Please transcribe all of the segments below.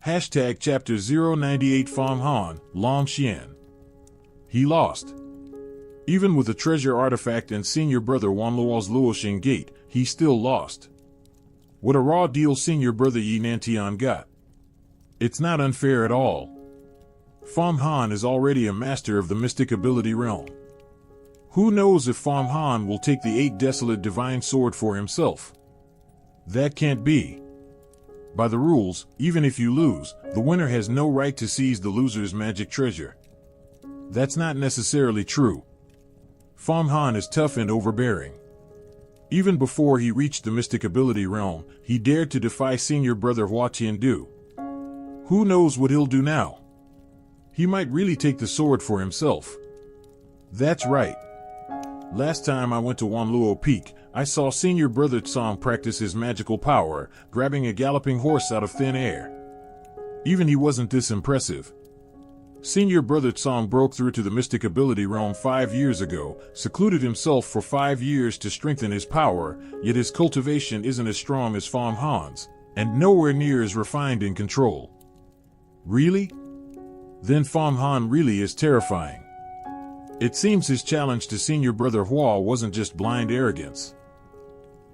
Hashtag Chapter 098 Fang Han, Long Xian. He lost. Even with the treasure artifact and senior brother Wanluo's Luoxing Gate, he still lost. What a raw deal senior brother Yi Nantian got. It's not unfair at all. Fang Han is already a master of the mystic ability realm. Who knows if Fang Han will take the 8 desolate divine sword for himself? That can't be. By the rules, even if you lose, the winner has no right to seize the loser's magic treasure. That's not necessarily true. Fang Han is tough and overbearing. Even before he reached the mystic ability realm, he dared to defy senior brother Hua Tiandu. Who knows what he'll do now? He might really take the sword for himself. That's right. Last time I went to Wanluo Peak, I saw senior brother Tsong practice his magical power, grabbing a galloping horse out of thin air. Even he wasn't this impressive. Senior brother Tsong broke through to the mystic ability realm 5 years ago, secluded himself for 5 years to strengthen his power, yet his cultivation isn't as strong as Fang Han's, and nowhere near as refined in control. Really? Then Fang Han really is terrifying. It seems his challenge to senior brother Hua wasn't just blind arrogance.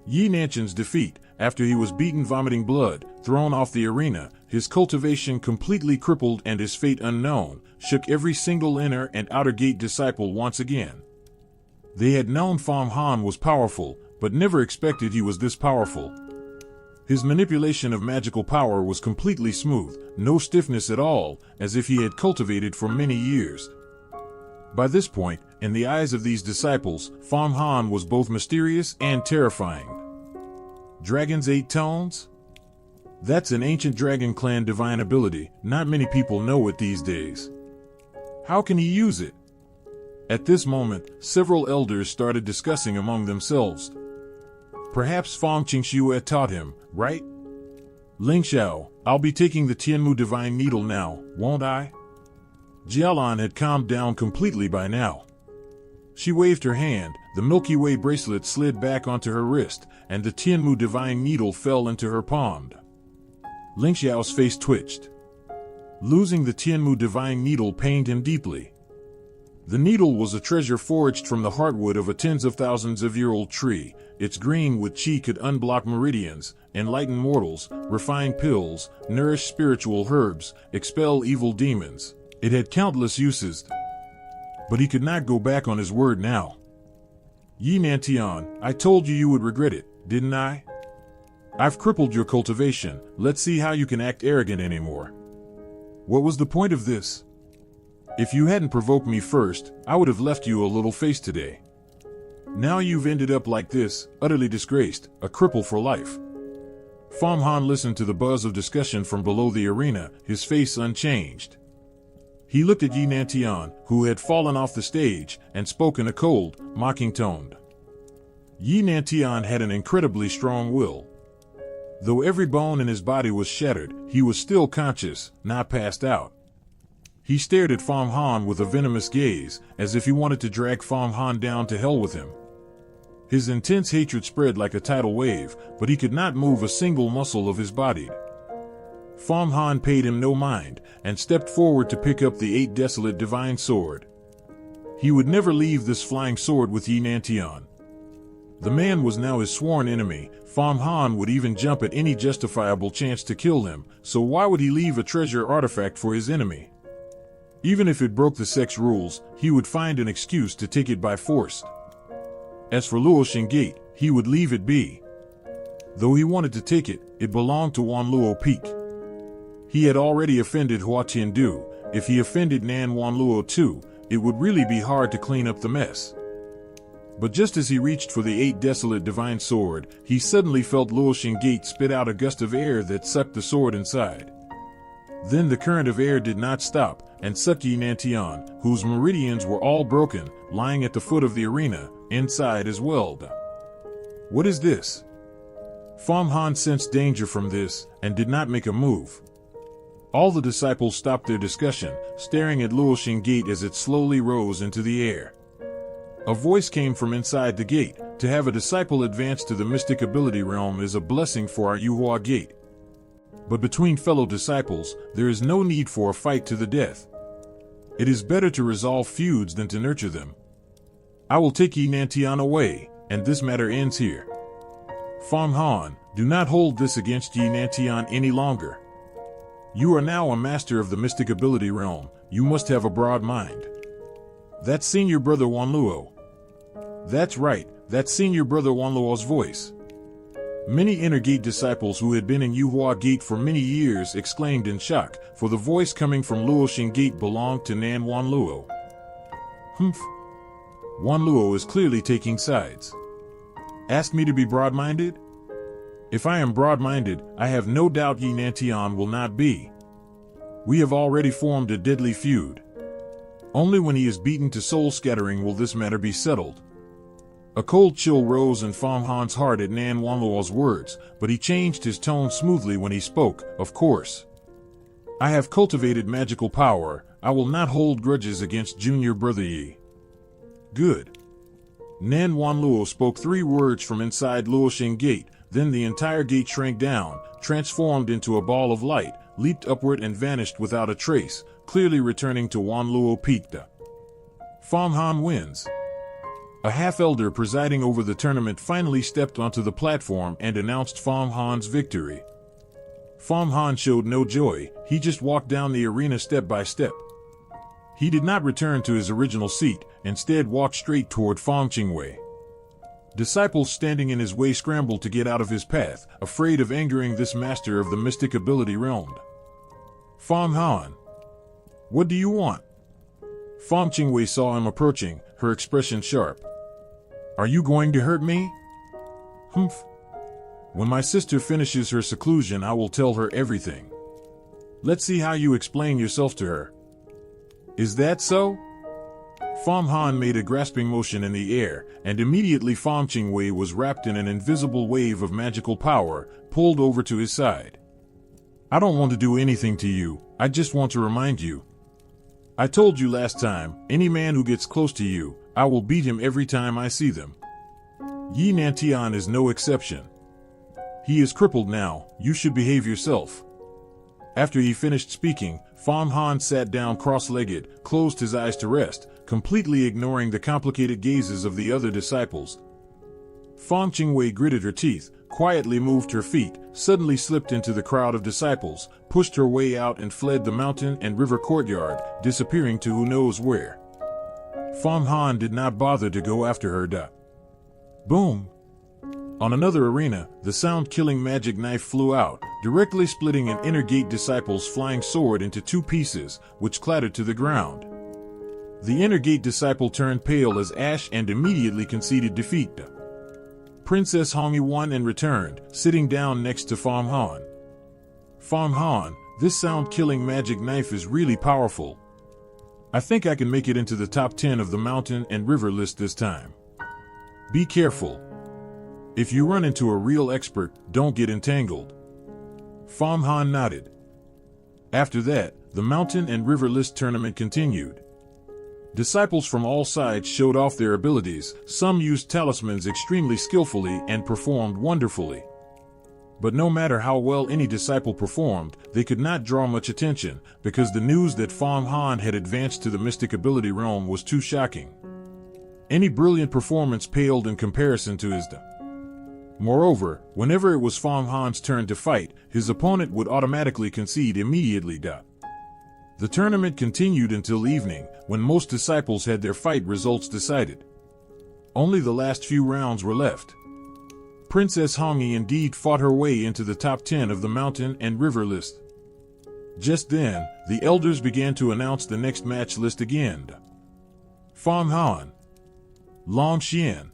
Yi Nantian's defeat, after he was beaten vomiting blood, thrown off the arena, his cultivation completely crippled and his fate unknown, shook every single inner and outer gate disciple once again. They had known Fang Han was powerful, but never expected he was this powerful. His manipulation of magical power was completely smooth, no stiffness at all, as if he had cultivated for many years. By this point, in the eyes of these disciples, Fang Han was both mysterious and terrifying. Dragon's 8 tones? That's an ancient dragon clan divine ability, not many people know it these days. How can he use it? At this moment, several elders started discussing among themselves. Perhaps Fang Qingxue taught him, right? Ling Xiao, I'll be taking the Tianmu divine needle now, won't I? Jialan had calmed down completely by now. She waved her hand, the Milky Way bracelet slid back onto her wrist, and the Tianmu divine needle fell into her palm. Ling Xiao's face twitched. Losing the Tianmu divine needle pained him deeply. The needle was a treasure forged from the heartwood of a tens of thousands of year old tree. Its green wood chi could unblock meridians, enlighten mortals, refine pills, nourish spiritual herbs, expel evil demons. It had countless uses, but he could not go back on his word now. Yi Nantian, I told you you would regret it, didn't I? I've crippled your cultivation, let's see how you can act arrogant anymore. What was the point of this? If you hadn't provoked me first, I would have left you a little face today. Now you've ended up like this, utterly disgraced, a cripple for life. Fang Han listened to the buzz of discussion from below the arena, his face unchanged. He looked at Yi Nantian, who had fallen off the stage, and spoke in a cold, mocking tone. Yi Nantian had an incredibly strong will. Though every bone in his body was shattered, he was still conscious, not passed out. He stared at Fang Han with a venomous gaze, as if he wanted to drag Fang Han down to hell with him. His intense hatred spread like a tidal wave, but he could not move a single muscle of his body. Fang Han paid him no mind, and stepped forward to pick up the 8 desolate divine sword. He would never leave this flying sword with Yi Nantian. The man was now his sworn enemy. Fang Han would even jump at any justifiable chance to kill him, so why would he leave a treasure artifact for his enemy? Even if it broke the sex rules, he would find an excuse to take it by force. As for Luoxing Gate, he would leave it be. Though he wanted to take it, it belonged to Wanluo Peak. He had already offended Hua Tiandu. If he offended Nan Wanluo too, it would really be hard to clean up the mess. But just as he reached for the 8 desolate divine sword, he suddenly felt Luoxing Gate spit out a gust of air that sucked the sword inside. Then the current of air did not stop, and sucked Yi Nantian, whose meridians were all broken, lying at the foot of the arena, inside as well. What is this? Fang Han sensed danger from this, and did not make a move. All the disciples stopped their discussion, staring at Luoxing Gate as it slowly rose into the air. A voice came from inside the gate. To have a disciple advance to the mystic ability realm is a blessing for our Yuhua Gate. But between fellow disciples, there is no need for a fight to the death. It is better to resolve feuds than to nurture them. I will take Yi Nantian away, and this matter ends here. Fang Han, do not hold this against Yi Nantian any longer. You are now a master of the mystic ability realm. You must have a broad mind. That's senior brother Wanluo. That's right, that's senior brother Wanluo's voice. Many Inner Gate disciples who had been in Yuhua Gate for many years exclaimed in shock, for the voice coming from Luoxing Gate belonged to Nan Wanluo. Humph. Wanluo is clearly taking sides. Ask me to be broad-minded? If I am broad-minded, I have no doubt Yi Nantian will not be. We have already formed a deadly feud. Only when he is beaten to soul-scattering will this matter be settled. A cold chill rose in Fang Han's heart at Nan Wanluo's words, but he changed his tone smoothly when he spoke. Of course. I have cultivated magical power. I will not hold grudges against junior brother Yi. Good. Nan Wanluo spoke 3 words from inside Luoxing Gate, then the entire gate shrank down, transformed into a ball of light, leaped upward and vanished without a trace, clearly returning to Wanluo peaked. Fang Han wins. A half-elder presiding over the tournament finally stepped onto the platform and announced Fang Han's victory. Fang Han showed no joy, he just walked down the arena step by step. He did not return to his original seat, instead walked straight toward Fang Qingwei. Disciples standing in his way scrambled to get out of his path, afraid of angering this master of the mystic ability realm. Fang Han. What do you want? Fang Qingwei saw him approaching, her expression sharp. Are you going to hurt me? Humph. When my sister finishes her seclusion, I will tell her everything. Let's see how you explain yourself to her. Is that so? Fang Han made a grasping motion in the air, and immediately Fang Qingwei was wrapped in an invisible wave of magical power, pulled over to his side. I don't want to do anything to you, I just want to remind you. I told you last time, any man who gets close to you, I will beat him every time I see them. Yi Nantian is no exception. He is crippled now, you should behave yourself. After he finished speaking, Fang Han sat down cross-legged, closed his eyes to rest, completely ignoring the complicated gazes of the other disciples. Fang Qingwei gritted her teeth, quietly moved her feet, suddenly slipped into the crowd of disciples, pushed her way out and fled the mountain and river courtyard, disappearing to who knows where. Fang Han did not bother to go after her. Boom! On another arena, the sound-killing magic knife flew out, directly splitting an Inner Gate disciple's flying sword into 2 pieces, which clattered to the ground. The Inner Gate disciple turned pale as ash and immediately conceded defeat. Princess Hongyi won and returned, sitting down next to Fang Han. Fang Han, this sound-killing magic knife is really powerful. I think I can make it into the top 10 of the mountain and river list this time. Be careful. If you run into a real expert, don't get entangled. Fang Han nodded. After that, the mountain and river list tournament continued. Disciples from all sides showed off their abilities, some used talismans extremely skillfully and performed wonderfully. But no matter how well any disciple performed, they could not draw much attention, because the news that Fang Han had advanced to the mystic ability realm was too shocking. Any brilliant performance paled in comparison to his. Moreover, whenever it was Fang Han's turn to fight, his opponent would automatically concede immediately. The tournament continued until evening, when most disciples had their fight results decided. Only the last few rounds were left. Princess Hongyi indeed fought her way into the top 10 of the mountain and river list. Just then, the elders began to announce the next match list again. Fang Han, Long Xian,